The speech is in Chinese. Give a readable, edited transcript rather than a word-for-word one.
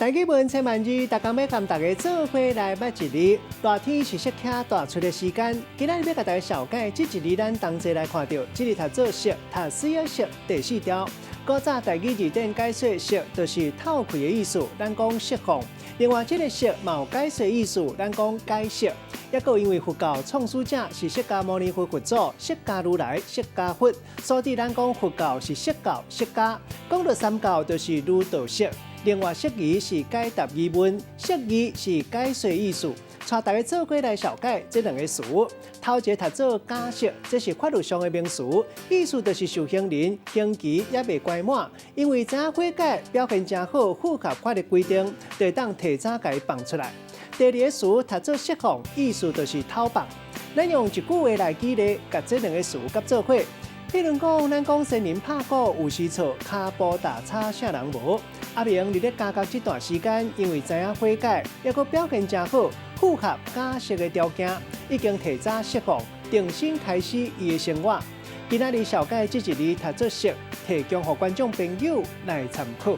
大家问千万字，大家要跟大家做伙来捌一字。大天是适客大出的时间，今日要甲大家小解这一字，咱同齐来看到，这里读做色，读需要色第4条。古早台语字典解说色，就是透开的意思，咱讲释放。另外，这个色嘛有解说意思，咱讲解释。也个因为佛教创始者是释迦牟尼佛佛祖、释迦如来、释迦佛，所以咱讲佛教是释教、释迦。讲到三教，就是儒道释。另外，释义是解答疑问，释义是解说意思。带大家做过来小解这两个词。头一个读做假释，这是法律上的名词，意思就是受刑人刑期也未关满，因为知影悔改，表现真好，符合法律规定，就当提早甲伊放出来。第二个词读做释放，意思就是偷放。咱用一句话来举例，甲这两个词甲做伙。譬如讲，咱讲仙人拍鼓有时错，骹步踏差啥人无？阿明伫咧加工这段时间，因为知影悔改，也佫表现真好，符合假释的条件，已经提早释放，重新开始伊的生活。今仔日小解这一字读做释，提供予观众朋友来参考。